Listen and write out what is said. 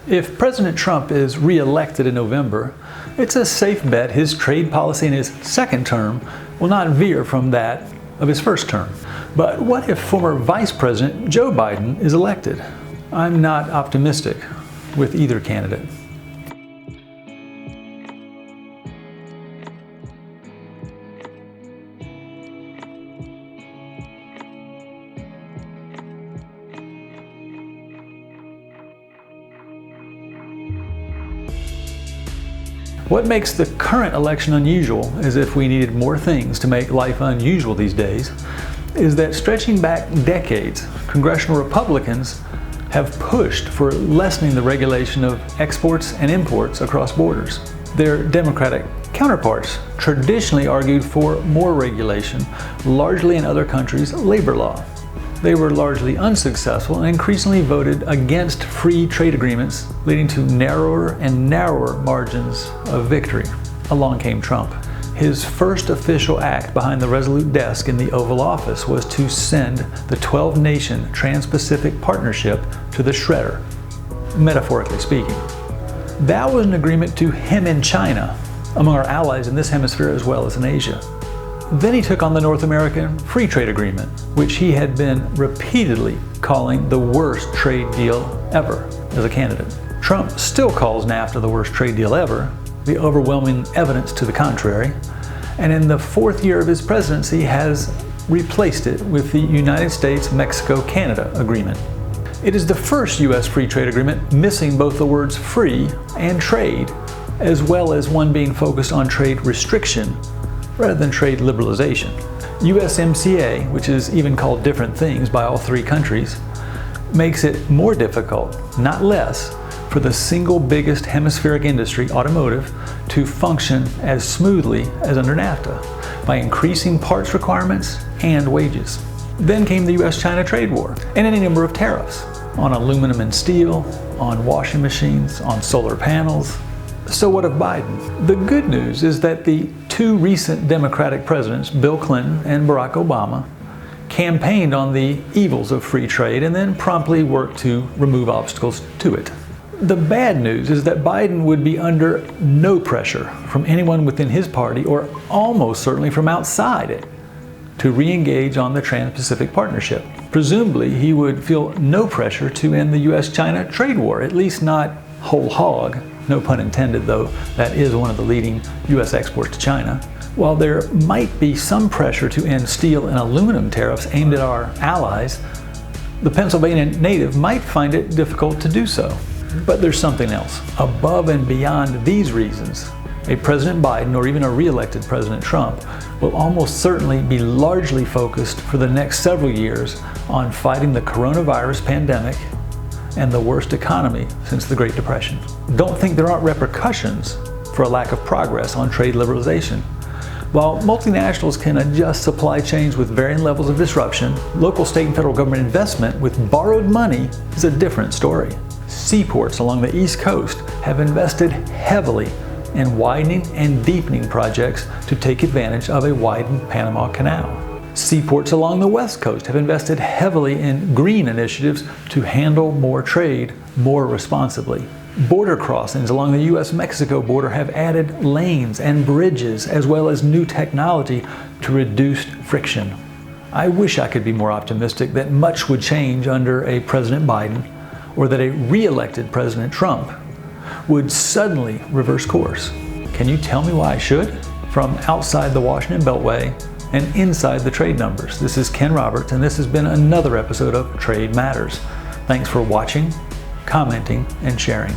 If President Trump is re-elected in November, it's a safe bet his trade policy in his second term will not veer from that of his first term. But what if former Vice President Joe Biden is elected? I'm not optimistic with either candidate. What makes the current election unusual, as if we needed more things to make life unusual these days, is that stretching back decades, congressional Republicans have pushed for lessening the regulation of exports and imports across borders. Their Democratic counterparts traditionally argued for more regulation, largely in other countries' labor law. They were largely unsuccessful and increasingly voted against free trade agreements, leading to narrower and narrower margins of victory. Along came Trump. His first official act behind the resolute desk in the Oval Office was to send the 12-nation Trans-Pacific Partnership to the shredder, metaphorically speaking. That was an agreement to hem in China, among our allies in this hemisphere as well as in Asia. Then he took on the North American Free Trade Agreement, which he had been repeatedly calling the worst trade deal ever as a candidate. Trump still calls NAFTA the worst trade deal ever, the overwhelming evidence to the contrary, and in the fourth year of his presidency has replaced it with the United States-Mexico-Canada Agreement. It is the first U.S. free trade agreement missing both the words free and trade, as well as one being focused on trade restriction rather than trade liberalization. USMCA, which is even called different things by all three countries, makes it more difficult, not less, for the single biggest hemispheric industry, automotive, to function as smoothly as under NAFTA by increasing parts requirements and wages. Then came the US-China trade war and any number of tariffs on aluminum and steel, on washing machines, on solar panels. So what of Biden? The good news is that the two recent Democratic presidents, Bill Clinton and Barack Obama, campaigned on the evils of free trade and then promptly worked to remove obstacles to it. The bad news is that Biden would be under no pressure from anyone within his party, or almost certainly from outside it, to re-engage on the Trans-Pacific Partnership. Presumably, he would feel no pressure to end the US-China trade war, at least not whole hog. No pun intended, though that is one of the leading U.S. exports to China. While there might be some pressure to end steel and aluminum tariffs aimed at our allies, the Pennsylvania native might find it difficult to do so. But there's something else. Above and beyond these reasons, a President Biden or even a re-elected President Trump will almost certainly be largely focused for the next several years on fighting the coronavirus pandemic and the worst economy since the Great Depression. Don't think there aren't repercussions for a lack of progress on trade liberalization. While multinationals can adjust supply chains with varying levels of disruption, local, state, and federal government investment with borrowed money is a different story. Seaports along the East Coast have invested heavily in widening and deepening projects to take advantage of a widened Panama Canal. Seaports along the West Coast have invested heavily in green initiatives to handle more trade more responsibly. Border crossings along the U.S.-Mexico border have added lanes and bridges as well as new technology to reduce friction. I wish I could be more optimistic that much would change under a President Biden, or that a re-elected President Trump would suddenly reverse course. Can you tell me why I should? From outside the Washington Beltway and inside the trade numbers, this is Ken Roberts, and this has been another episode of Trade Matters. Thanks for watching, commenting, and sharing.